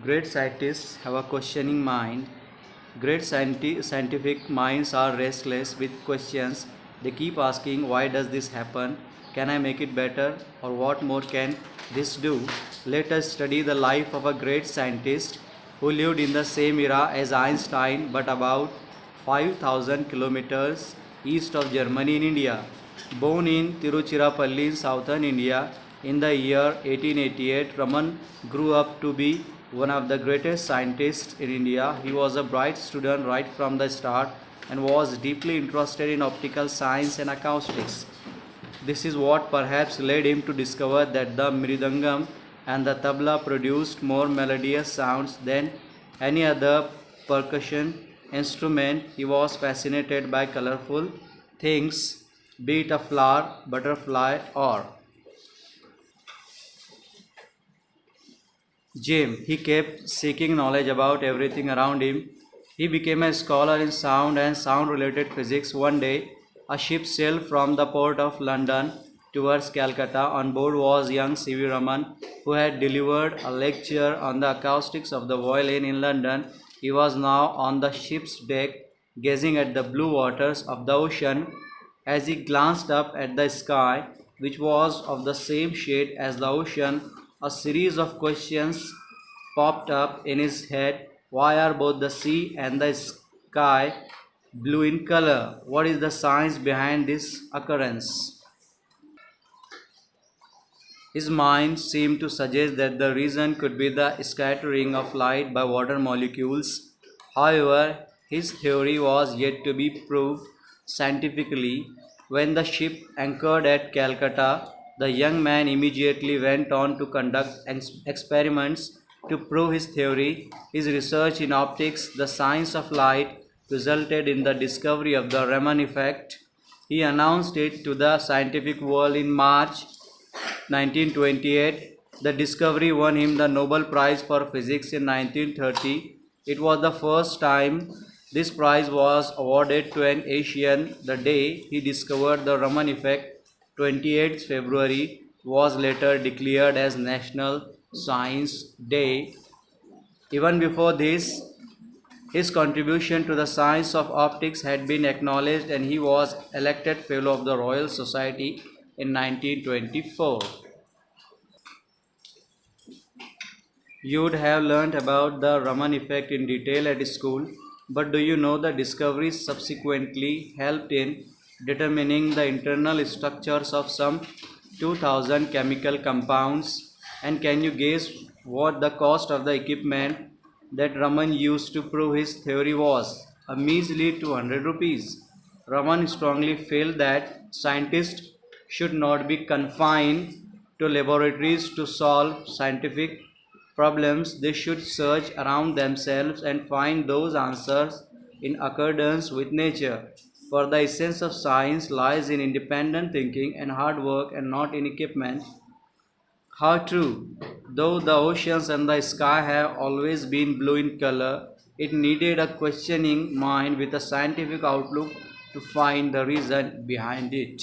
Great scientists have a questioning mind. Great scientific minds are restless with questions. They keep asking, why does this happen? Can I make it better? Or what more can this do? Let us study the life of a great scientist who lived in the same era as Einstein but about 5,000 kilometers east of Germany in India. Born in Tiruchirappalli in southern India in the year 1888, Raman grew up to be one of the greatest scientists in India. He was a bright student right from the start and was deeply interested in optical science and acoustics. This is what perhaps led him to discover that the mridangam and the tabla produced more melodious sounds than any other percussion instrument. He was fascinated by colorful things, be it a flower, butterfly, or Jim. He kept seeking knowledge about everything around him. He became a scholar in sound and sound related physics. One day, a ship sailed from the port of London towards Calcutta. On board was young C.V. Raman, who had delivered a lecture on the acoustics of the violin in London. He was now on the ship's deck, gazing at the blue waters of the ocean. As he glanced up at the sky, which was of the same shade as the ocean, a series of questions popped up in his head. Why are both the sea and the sky blue in color? What is the science behind this occurrence? His mind seemed to suggest that the reason could be the scattering of light by water molecules. However, his theory was yet to be proved scientifically. When the ship anchored at Calcutta, the young man immediately went on to conduct experiments to prove his theory. His research in optics, the science of light, resulted in the discovery of the Raman effect. He announced it to the scientific world in March 1928. The discovery won him the Nobel Prize for Physics in 1930. It was the first time this prize was awarded to an Asian. The day he discovered the Raman effect, 28th February, was later declared as National Science Day. Even before this, his contribution to the science of optics had been acknowledged and he was elected Fellow of the Royal Society in 1924. You would have learnt about the Raman effect in detail at school, but do you know the discoveries subsequently helped in determining the internal structures of some 2000 chemical compounds? And can you guess what the cost of the equipment that Raman used to prove his theory was? A measly 200 rupees. Raman strongly felt that scientists should not be confined to laboratories to solve scientific problems. They should search around themselves and find those answers in accordance with nature. For the essence of science lies in independent thinking and hard work and not in equipment. How true! Though the oceans and the sky have always been blue in color, it needed a questioning mind with a scientific outlook to find the reason behind it.